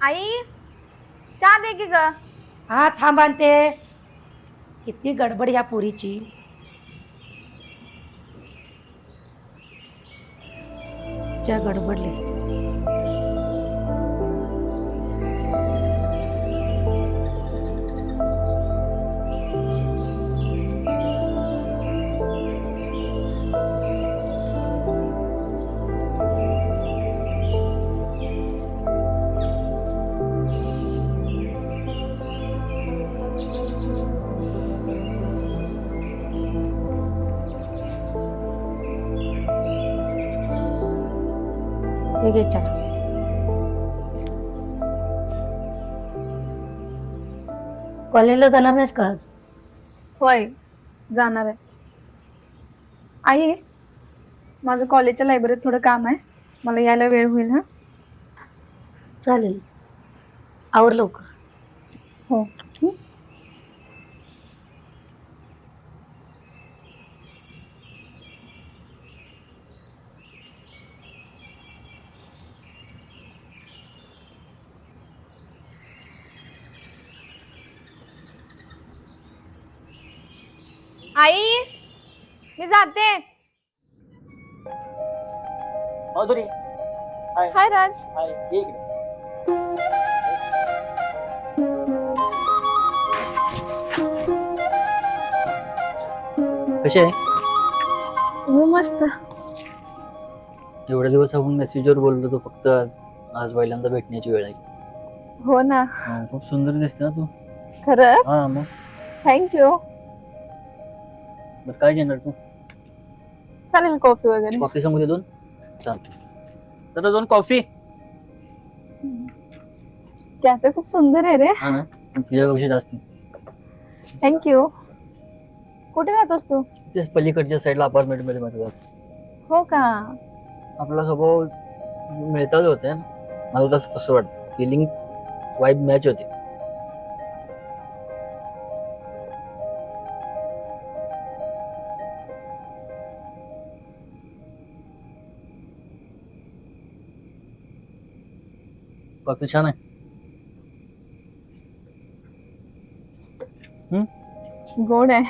आई चहा दे की ग. हा थांब आणते. किती गडबड या पोरीची. च्या गडबडले. हे घे चहा. कॉलेजला जाणार नाहीस का आज? होय जाणार आहे. आई माझं कॉलेजच्या लायब्ररीत थोडं काम आहे, मला यायला वेळ होईल. हा चालेल, आवर लवकर. हो. आई मी जाते. माधुरी. हाय. हाय राज. हाय, ये इकडे. कशी आहे? हो मस्त. एवढ्या दिवस आपण मेसेजवर बोललो तो फक्त आज पहिल्यांदा भेटण्याची वेळ आहे. हो ना. खूप सुंदर दिसते ना तू. खरंच हा मग थँक्यू. बरं काय घेणार तू? चालेल कॉफी वगैरे. कॉफी सांगू दे दोन. चालतं तर दोन कॉफी. कॅफे खूप सुंदर आहे रे. हा ना, तुझ्यापेक्षा जास्त. थँक्यू. कुठे राहतोस तू? तेच पलीकडच्या साईडला अपार्टमेंट मध्ये माझं. हो का. आपला स्वभाव मिळताच होते ना, मला तसं वाटतं. फिलिंग वाईब मॅच होते. कॉफी छान आहे. गोड आहे.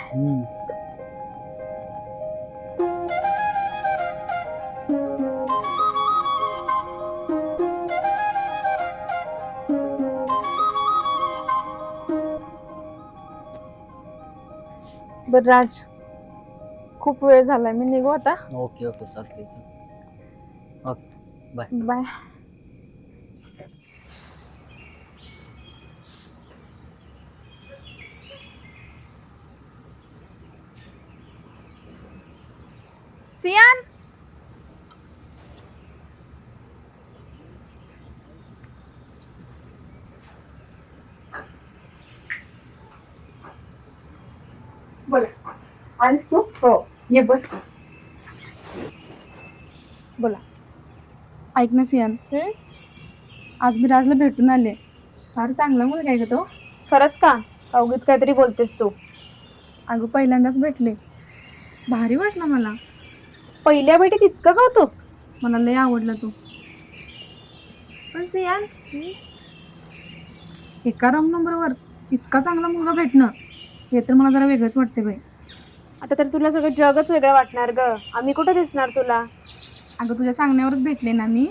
बर राज, खूप वेळ झालाय, मी निघू आता. ओके ओके चालतंय. Okay bye. बाय. सियान बोला. आलीस तू? हो ये बस. बोला. ऐक ना सियान, आज मी राजला भेटून आले. फार चांगला मुलगा आहे का तो. खरंच का? उगीच काहीतरी बोलतेस तू. अगं पहिल्यांदाच भेटले, भारी वाटलं मला. पहिल्या भेटीत इतकं कौतुक? मला लय आवडला तो. पण सियान, एका रॉंग नंबरवर इतका चांगला मुलगा भेटणं, हे तर मला जरा वेगळंच वाटते बाई. आता तर तुला सगळं जगच वेगळं वाटणार ग. आम्ही कुठं दिसणार तुला? अगं तुझ्या सांगण्यावरच भेटले ना मी.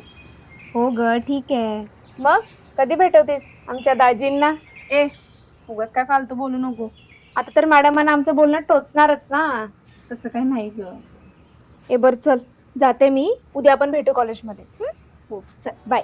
हो ग ठीक आहे. मग कधी भेटवतेस आमच्या दाजींना? ए उगाच काय फालतू बोलू नको. आता तर मॅडमांना आमचं बोलणं टोचणारच ना. तसं काही नाही ग. ए बर चल, जाते मी. उद्या आपण भेटू कॉलेजमध्ये. हो चल बाय.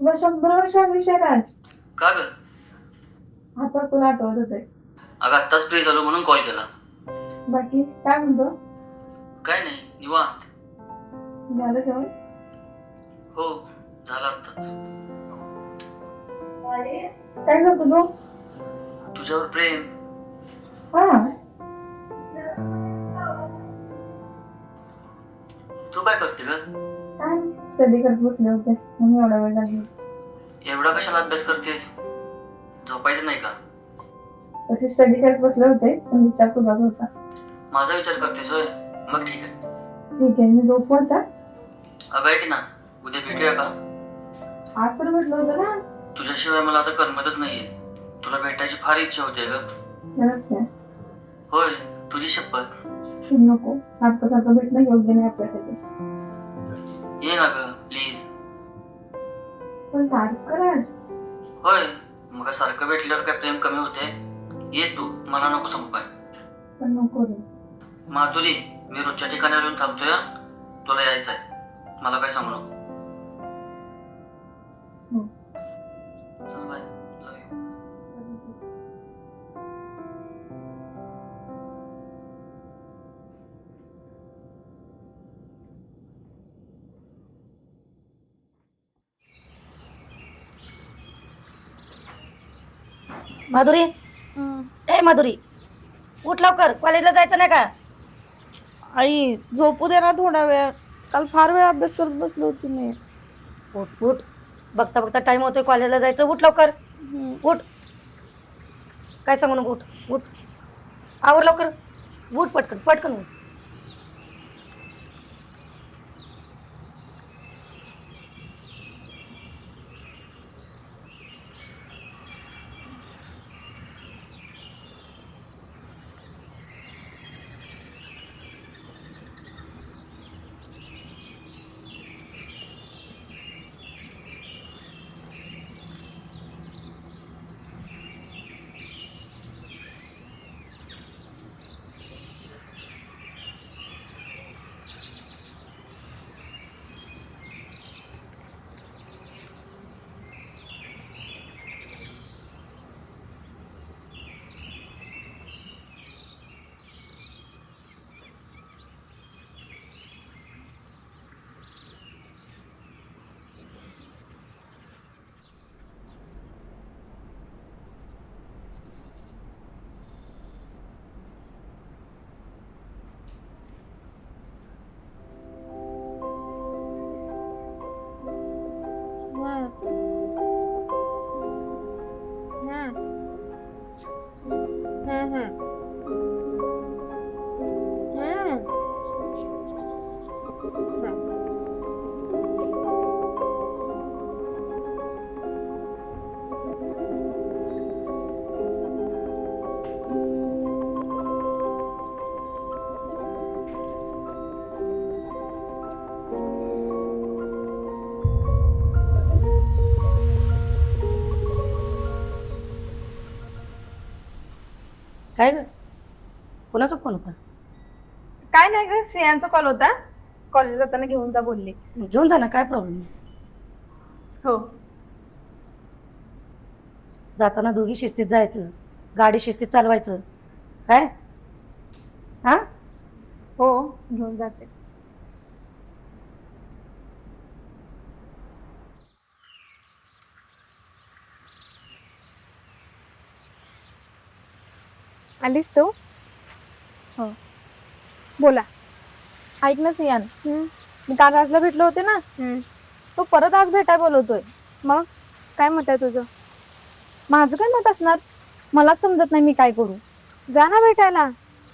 तुला 100 वर्षांविषयी राज. का ग? आता तुला आठवत होते. अगं आत्ताच फ्री झालो म्हणून कॉल केला. बाकी काय म्हणतो? काय नाही निवांत. झालं जेवण? हो झालं आत्ताच. काय करतो तू? तुझ्यावर प्रेम. हा, तू काय करते ग? काय स्टडी करत बसले होते म्हणून एवढा वेळ लागला. एवढा कशाला अभ्यास करतेस? झोपायचं नाही का? तसे स्टडी करत बसले होते पण विचार तुझाच होता. माझा विचार करतेस होय? मग ठीक आहे. ठीक आहे, मी झोपवत का? अगं ऐक ना, उद्या भेटूया का? आज तर म्हटलं होतं ना. तुझ्याशिवाय मला आता करमतच नाहीये. तुला भेटायची फार इच्छा होते ग. खरंच काय? होय, तुझी शपथ. नको, सारखं सारखं भेटणं योग्य नाही आपल्यासाठी. ये ना ग प्लीज. पण सारखं राज. होय, मग सारखं भेटल्यावर काय प्रेम कमी होते? ये तू, मला नको सांगू काय. पण नको रे. माधुरी, मी रोजच्या ठिकाणावर येऊन थांबतोय हं. तुला यायचं आहे. मला काय सांगू नको. हो. चल बाय. Love you. माधुरी, ए माधुरी, उठ लवकर, कॉलेजला जायचं नाही का? आई झोपू दे ना थोडा वेळ. काल फार वेळ अभ्यास करत बसलो होती मी. उठ उठ, बघता बघता टाइम होतोय कॉलेजला जायचं. उठ लवकर, उठ. काय सांगू नको, उठ उठ. आवर लवकर, उठ पटकन पटकन उठ. काय ग, कोणाचा फोन होता? काय नाही ग, सियांचा कॉल होता. कॉलेज जाताना घेऊन जा बोलली. घेऊन जा ना, काय प्रॉब्लेम आहे? हो. जाताना दोघी शिस्तीत जायचं, गाडी शिस्तीत चालवायचं. काय हा? हो, घेऊन जाते. आलीस तू? हो. बोला. ऐक ना सियान, मी काल राजला भेटलो होते ना. तो परत आज भेटाय बोलवतोय. मग काय मत आहे तुझं? माझं काय मत असणार? मलाच समजत नाही मी काय करू. जा ना भेटायला.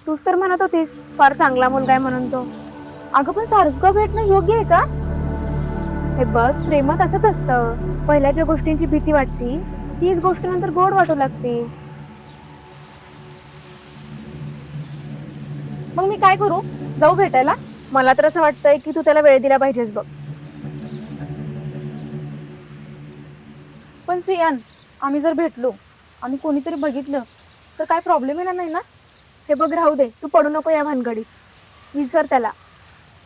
तूच तर म्हणत होतीस फार चांगला मुलगा आहे म्हणून तो. अगं पण सारखं भेटणं योग्य आहे का? हे बघ, प्रेमात असंच असतं. पहिल्या ज्या गोष्टींची भीती वाटते तीच गोष्ट नंतर गोड वाटू लागते. मग मी काय करू? जाऊ भेटायला? मला तर असं वाटतंय की तू त्याला वेळ दिला पाहिजेस बघ. पण सियान, आम्ही जर भेटलो आणि कोणीतरी बघितलं तर काय प्रॉब्लेम येणार नाही ना? हे बघ, राहू दे, तू पडू नको या भानगडीत. विसर त्याला.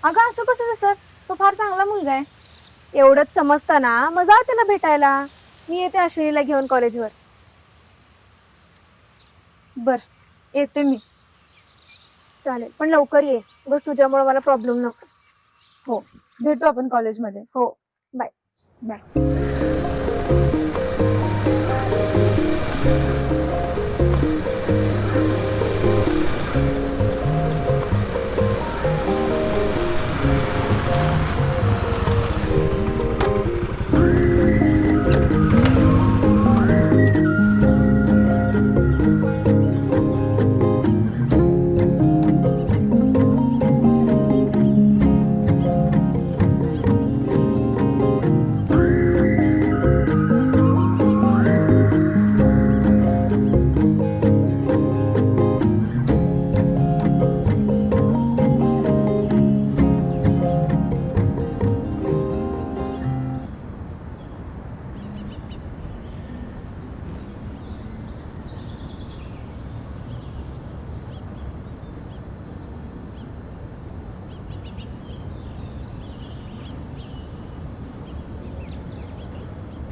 अगं असं कसं विसर? तो फार चांगला मुलगा आहे. एवढंच समजतं ना, मग जा त्याला भेटायला. मी येते अश्विनीला घेऊन कॉलेजवर. बर, येते मी. चालेल, पण लवकर ये. बस तुझ्यामुळे मला प्रॉब्लेम नको. हो. भेटू आपण कॉलेजमध्ये. हो, बाय. बाय.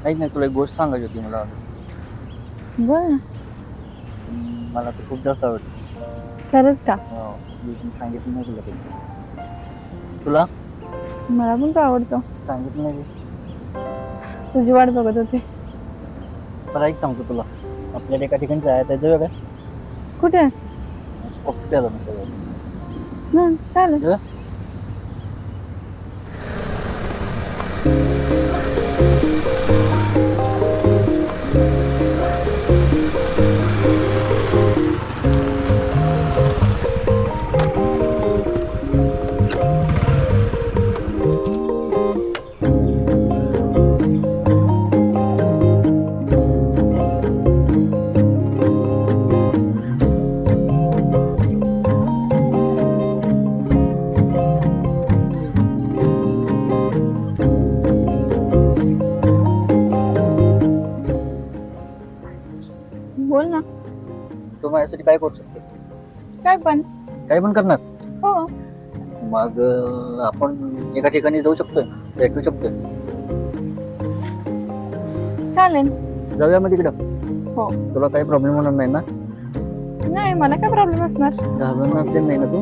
ऐक नाही, तुला एक गोष्ट सांगायची होती मला. बर, मला ते खूप जास्त आवडतं. खरंच का? मी सांगितलं नाही तुला कधी. तुला मला पण तो आवडतो. सांगितलं नाही. तुझी वाट बघत होते. मला एक सांगतो तुला, आपल्याला एका ठिकाणी जायचं आहे का? कुठे? ऑफिस प्यायला नसेल. चालेल. बोल ना. तू माझ्यासाठी काय करू शकते? काय पण? काय पण करणार? हो. मग आपण एका ठिकाणी जाऊ शकतोय, भेटू शकतोय. चालेल. जाऊया मग तिकडं. हो. तुला काही प्रॉब्लेम होणार नाही ना? नाही, मला काय प्रॉब्लेम असणार? घाबरणार ते नाही ना तू?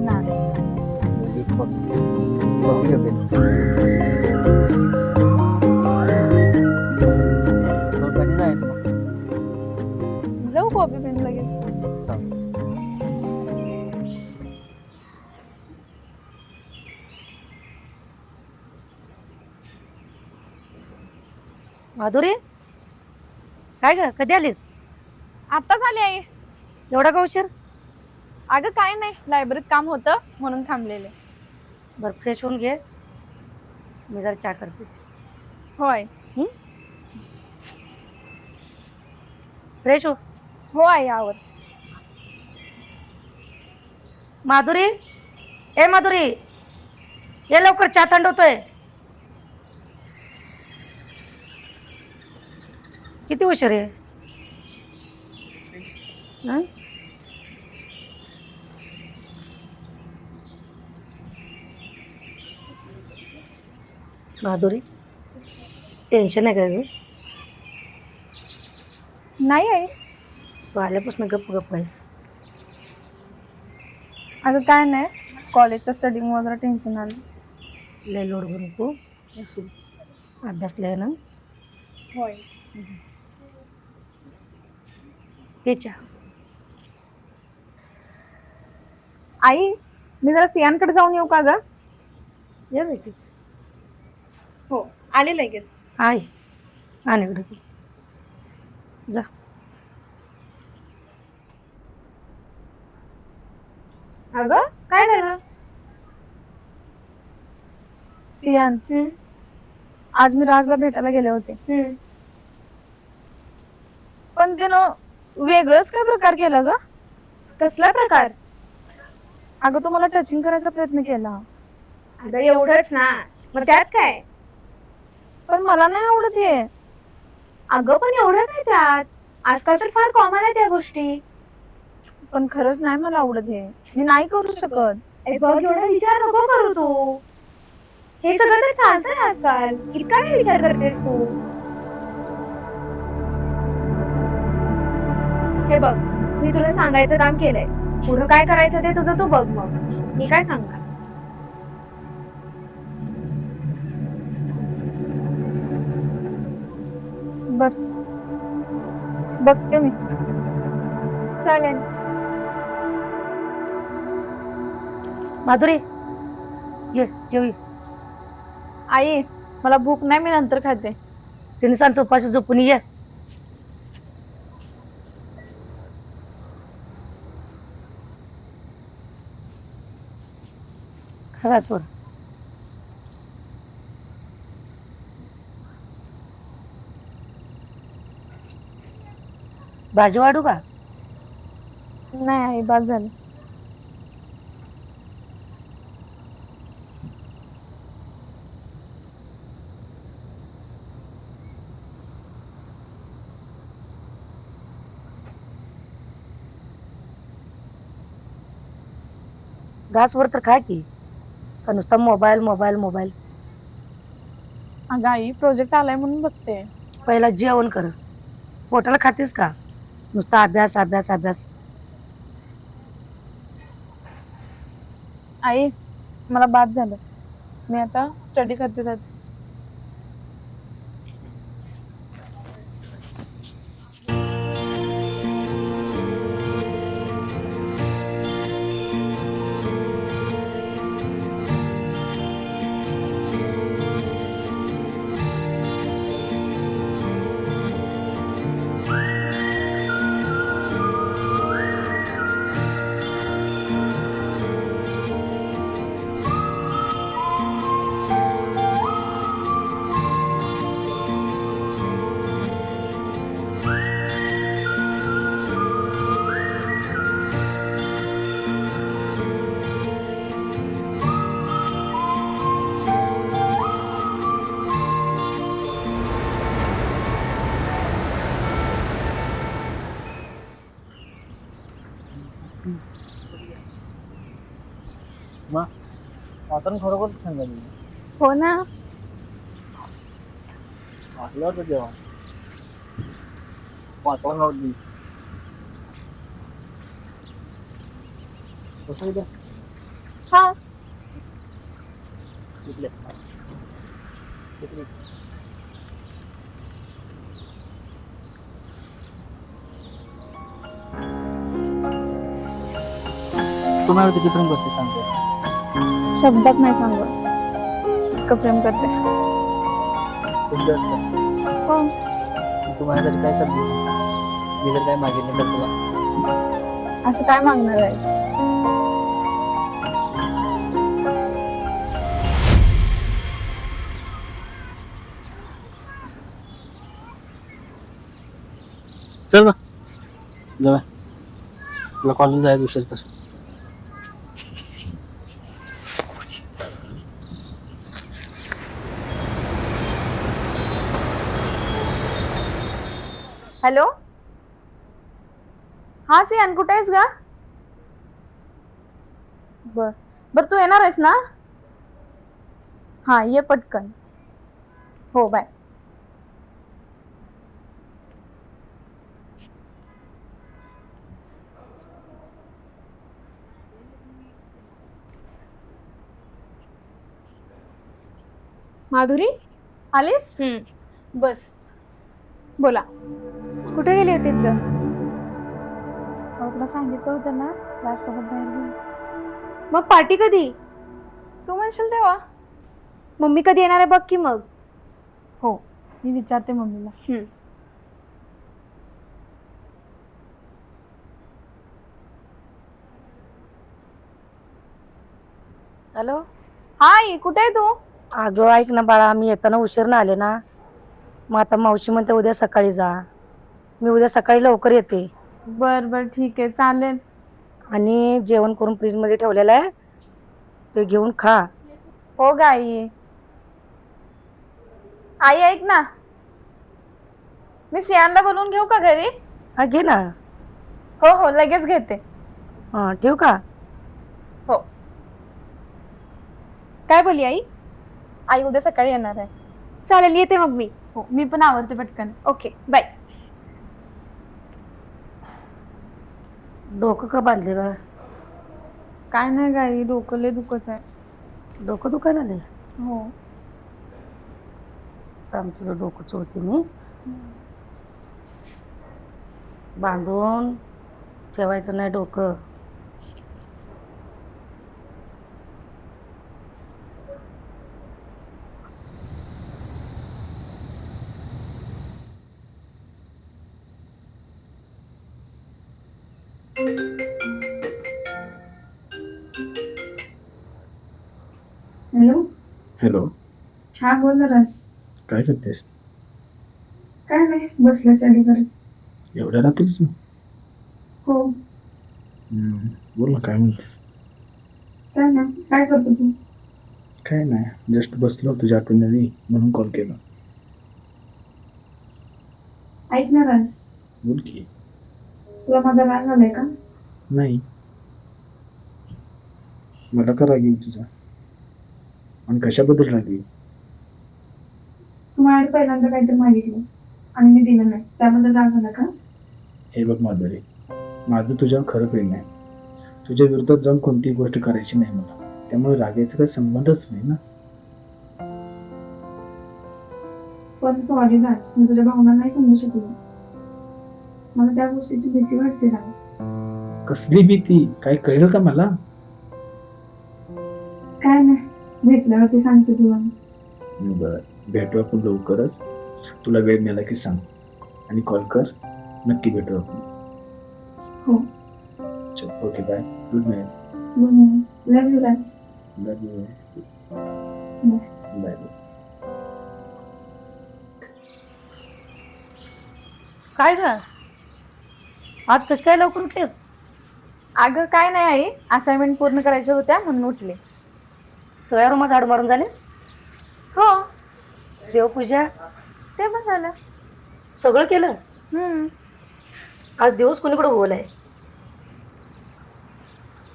नाही. एक कॉफी घेते. कधी जायचं मग? जाऊ कॉफी पेन लगेच. चालेल. माधुरी, काय ग, कधी आलीस? आत्ताच आली आई. एवढा का उशीर? अगं काय नाही, लायब्ररीत काम होतं म्हणून थांबलेले. बरं, फ्रेश होऊन घे, मी जरा चहा करते. होय. फ्रेश हो. हो आई, आवर. माधुरी, ए माधुरी, ये लवकर, चहा थंड होतोय. किती उशीर आहे? हं? माधुरी, टेन्शन आहे का ग? नाही आई. तू आल्यापासून गप्प गप्प आहेस. अगं काय नाही, कॉलेजच्या स्टडीमुळे जरा टेन्शन आलं. लय लोड करू नको, अभ्यास लिहाय ना. होय. घे चहा. आई, मी जरा सियांकडे जाऊन येऊ का ग? ये बेटी. हो, आले लगेच. आहे आणि इकडे जा. अगं काय झालं? सियान, आज मी राजला भेटायला गेले होते. पण त्यानं वेगळंच काय प्रकार केला ग? कसला प्रकार? अगं तो मला टचिंग करायचा प्रयत्न केला. अगं एवढंच ना, मग त्यात काय? पण मला नाही आवडत हे. अगं पण एवढं काय त्यात? आजकाल तर फार कॉमन आहे त्या गोष्टी. पण खरंच नाही मला आवडत हे. मी नाही करू शकत. ए बघ, एवढा विचार नको करू तू. हे सगळं तर चालतंय आजकाल. इतका काय विचार करतेस तू? हे बघ, मी तुला सांगायचं काम केलंय. पुढं काय करायचं ते तुझं तू बघ मग. मी काय सांगणार? बर बघते मी. चालेल. माधुरी ये जेवी. आई मला भूक नाही, मी नंतर खाते. तिने सांग उपाशी झोपून ये. खरंच बरं. भाजी वाढू का? नाही आई, बाद झालं. घासवर तर खा की, का नुसता मोबाईल मोबाईल मोबाईल. अगं आई, प्रोजेक्ट आलाय म्हणून बघते. पहिला जेवण कर. पोटाला खातीस का नुसता अभ्यास अभ्यास अभ्यास. आई मला बाद झालं, मी आता स्टडी करते जाते. मग वातावरण खरोखर छान झालं. हो ना. वाटलं होतं तेव्हा वातावरण आवडली. कसं उद्या हा कुठले कुठले तुम्हाला किती प्रेम करते सांगते. शब्दात नाही सांगत, इतकं प्रेम करते. खूप जास्त. हो. तू माझ्यासाठी काय करते सांग. मी जर काय मागितलं तर तुला असं काय मागणार आहेस? चल बा जाऊया. तुला कॉलेज जायचं उशीर तर. हॅलो. हा सियान, कुठे आहेस ग? बर बर, तू येणार आहेस ना? हा ये पटकन. हो बाय. माधुरी, आलीस? बस बोला. कुठे गेली होतीस ग? तुला सांगितलं होतं ना, क्लास सोबत बाहेर गेली. मग पार्टी कधी? तू म्हणशील तेव्हा. मम्मी कधी येणार आहे बघ की मग. हो, मी विचारते मम्मीला. हॅलो. हा आई, कुठे आहे तू? अगं ऐक ना बाळा, मी येताना उशीर ना आले ना. मग आता मावशी म्हणते उद्या सकाळी जा. मी उद्या सकाळी लवकर येते. बर बर ठीक आहे, चालेल. आणि जेवण करून फ्रीजमध्ये ठेवलेलं आहे, ते घेऊन खा. हो ग आई. आई ऐक ना, मी सियानला बोलवून घेऊ का घरी? हा घे ना. हो हो, लगेच घेते. हा ठेवू का? हो. काय बोलली आई? आई उद्या सकाळी येणार आहे. चालेल, येते मग मी. हो, मी पण आवरते पटकन. Okay bye. डोकं का बांधले बाळा? काय नाही ग आई, डोकं लय दुखत आहे. डोकं दुखायला आले. हो. आमचं डोकं चोळते मी. बांधून ठेवायचं नाही डोकं. हॅलो. हॅलो. हा बोल ना राज. काय करतेस? काय नाही, बसलं स्टडी करत. एवढ्या रात्रीच मग? हो. बोल ना, काय म्हणतेस? काय नाही, काय करतो तू? काय नाही, जस्ट बसलो तुझ्या आठवण आली म्हणून कॉल केला. ऐक ना राज, बोल की. तुला माझा राग झालाय का? नाही. मला का राग येईल तुझा? आणि कशाबद्दल राग येईल? तू माझ्या पहिल्यांदा काहीतरी मागितलं आणि मी दिलं नाही, त्याबद्दल राग झाला का? हे बघ माधुरी, माझं तुझ्यावर खरं प्रेम आहे. तुझ्या विरोधात जाऊन कोणतीही गोष्ट करायची नाही मला, त्यामुळे रागायचा काही संबंधच नाही ना. पण सॉरी राज, मी तुझ्या भावना नाही समजू शकलो. मला त्या गोष्टीची भीती वाटते राज. कसली भीती? काय कळेल का मला? काय नाही, भेटल्यावर ते सांगते तुला. बरं, भेटू आपण लवकरच. तुला वेळ मिळाला की सांग आणि कॉल कर, नक्की भेटू आपण. हो. चल, okay, bye, good night. Love you Raj. Love you. Bye. काय ग, आज कशी काय लवकर उठलीस? अगं काय नाही आई, असाइनमेंट पूर्ण करायच्या होत्या म्हणून उठले. सगळ्या रूमात झाडू मारून झाले? हो, देवपूजा ते पण झालं. सगळं केलं? आज दिवस कोणीकडे गोलाय?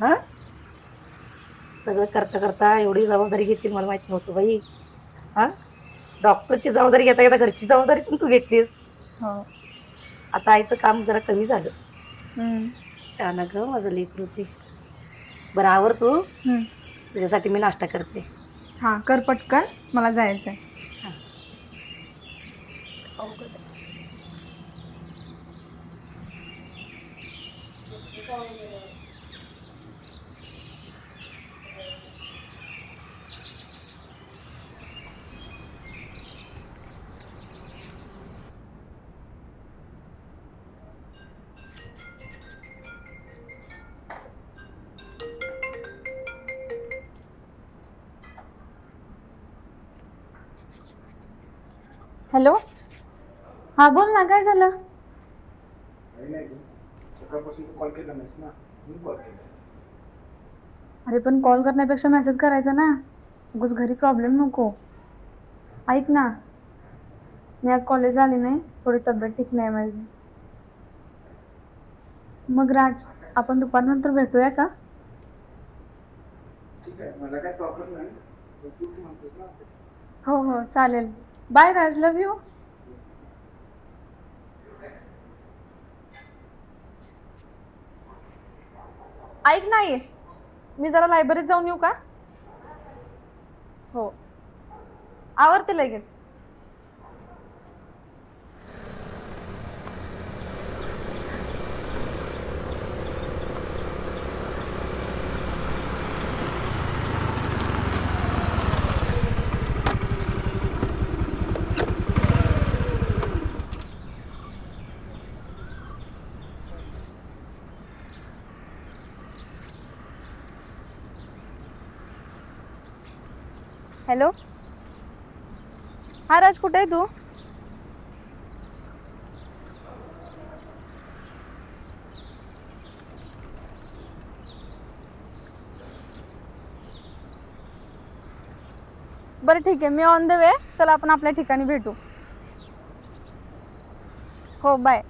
हा, सगळं करता करता एवढी जबाबदारी घ्यायची मला माहित नव्हतं बाई. हा, डॉक्टरची जबाबदारी घेता घेता घरची जबाबदारी पण तू घेतलीस. हो. आता आईचं काम जरा कमी झालं. शाना ग माझं लेकरू ते. बरं आवर तू, तुझ्यासाठी मी नाश्ता करते. हा, कर पटकन, मला जायचंय. हॅलो. हा बोल ना, काय झालं? सकाळपासून तू कॉल केला नाहीस ना, मी कॉल केला. अरे पण कॉल करण्यापेक्षा मेसेज करायचा ना, उगाच घरी प्रॉब्लेम नको. ऐक ना, मी आज कॉलेजला आली नाही, थोडी तब्येत ठीक नाही माझी. मग राज, आपण दुपारनंतर भेटूया का? ठीक आहे, मला काय प्रॉब्लेम नाही. तूच म्हणतोस ना. हो हो, चालेल. Bye Raj, love you. ऐक नाही, मी जरा लायब्ररीत जाऊन येऊ का? हो, आवरते लगेच. हॅलो. हा राज, कुठे आहे तू? बरं ठीक आहे, मी ऑन द वे. चला आपण आपल्या ठिकाणी भेटू. हो, बाय.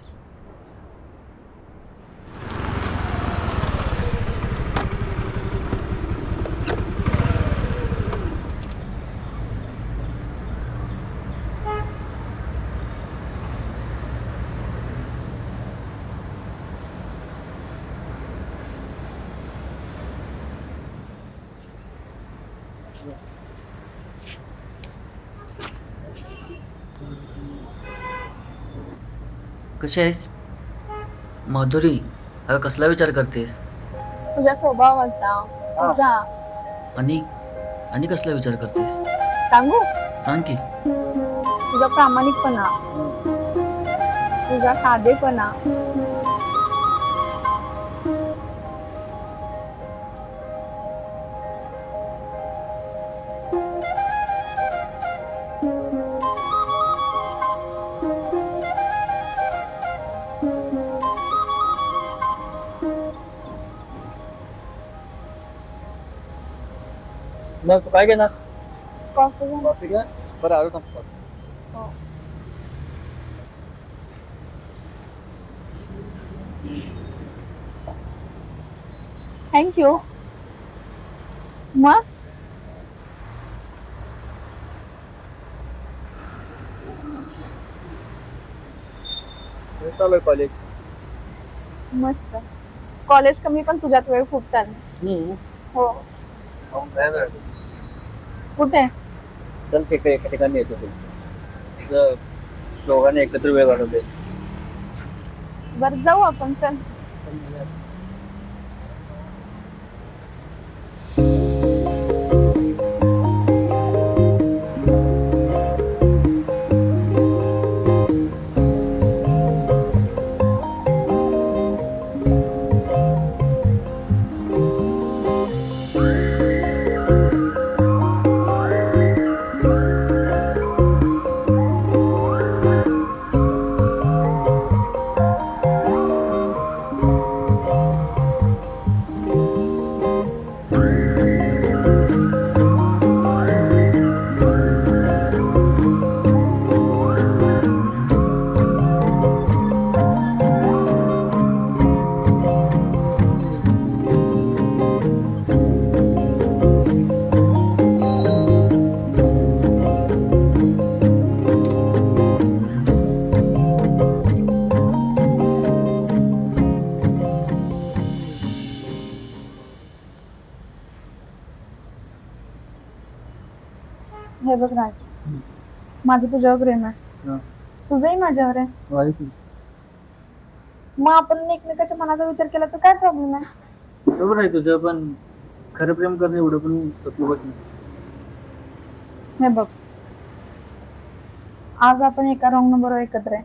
कशी आहेस? माधुरी, अगं कसला विचार करतेस? तुझ्या स्वभावाचा तुझा आणि आणि कसला विचार करतेस? सांगू सांग की. तुझा प्रामाणिकपणा, तुझा साधेपणा, मग तू काय घेणार? कॉफी कॉफी घ्या. बरं आलो थांब. थँक्यू. मग चालू आहे कॉलेज. मस्त. कॉलेज कमी पण तुझ्यात वेळ खूप चालला. हो. कुठे? चल तिकडे एका ठिकाणी येतो. तिथं दोघांनी एकत्र वेळ घालवते. बरं जाऊ आपण, चल. हे बघ राज, माझं तुझ्यावर प्रेम आहे. हा. तुझंही माझ्यावर आहे. आहे की. मग आपण एकमेकाच्या मनाचा विचार केला तर काय प्रॉब्लेम आहे? बरोबर आहे तुझं, पण खरं प्रेम करणं एवढं पण सोपी गोष्ट नसते. हे बघ, आज आपण एका रॉंग नंबरवर एकत्र आहे.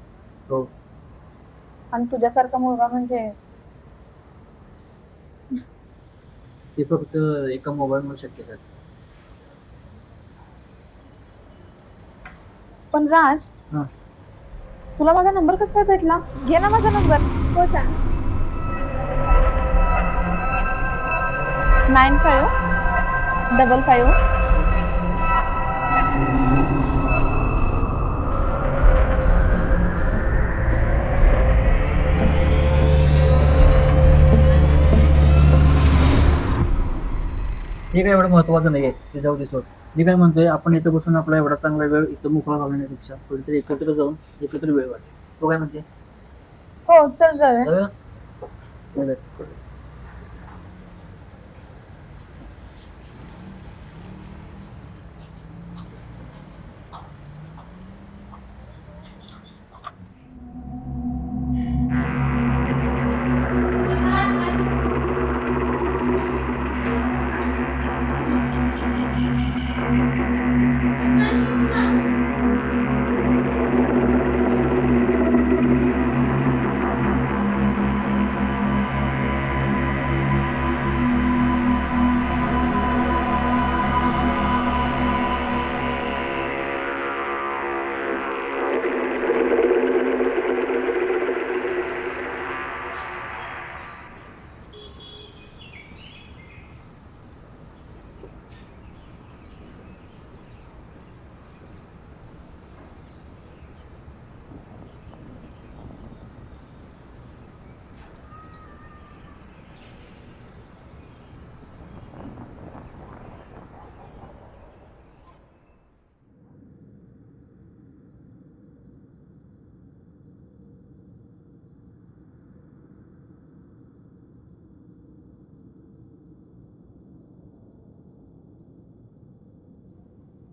हो. आणि तुझ्यासारखा मुलगा म्हणजे ते फक्त एका मोबाईलमुळे शक्य झालं. पण राज, हा. तुला माझा नंबर कसा काय भेटला? घे ना माझा नंबर. हो सांग. 9555. हे काय एवढं महत्वाचं नाहीये, ते जाऊ दे सोड. मी काय म्हणतोय, आपण इथं बसून आपला एवढा चांगला वेळ इथं मोकळा घालवण्यापेक्षा कुठेतरी एकत्र जाऊन एकत्र वेळ वाटेल. तो काय म्हणते? हो चल जाऊया. जाऊया? जाऊया.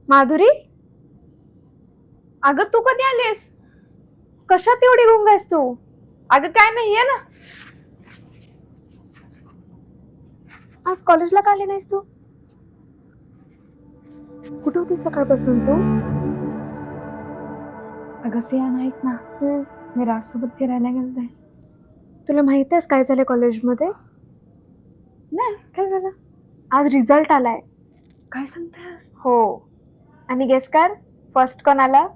माधुरी, अगं तू कधी आलीस? कशात एवढी गुंग आहेस तू? अगं काय नाही ये ना. आज कॉलेजला का आली नाहीस तू? कुठे होती सकाळपासून तू? अगं सियान ऐक ना, मी राजसोबत फिरायला गेलते. तुला माहिती आहेस काय झालं कॉलेजमध्ये? नाही, काय झालं? आज रिझल्ट आलाय. काय सांगतेस? हो. आणि गेस कर फर्स्ट कोण आला?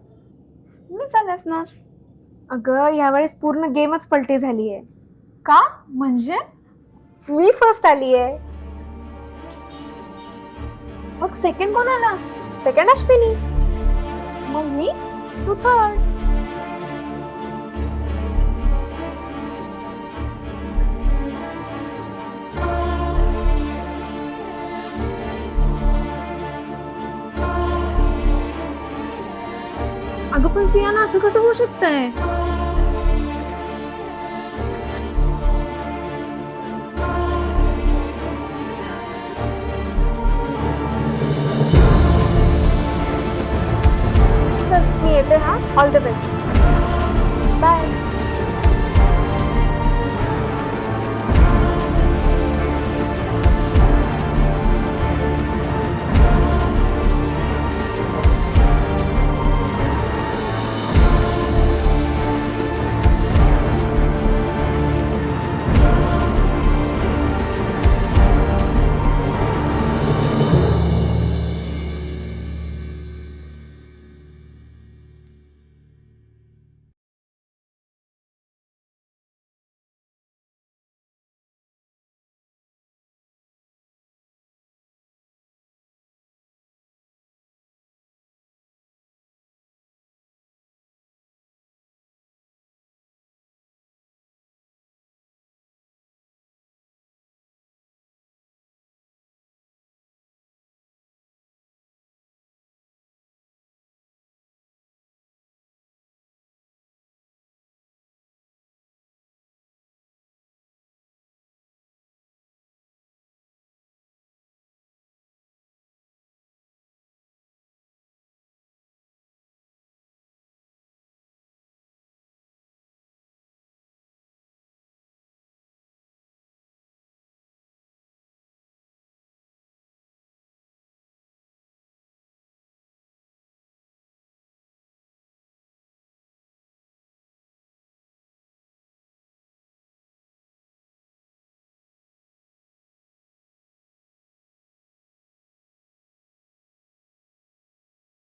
मी चालले असणार. अगं यावेळेस पूर्ण गेमच पलटी झाली आहे. का म्हणजे? मी फर्स्ट आली आहे. मग सेकंड कोण आला? सेकंड अश्विनी. मग मी? तू थर्ड. अगं पण सियाना असं कसं होऊ शकतंय? चल मी येते हा. All the best.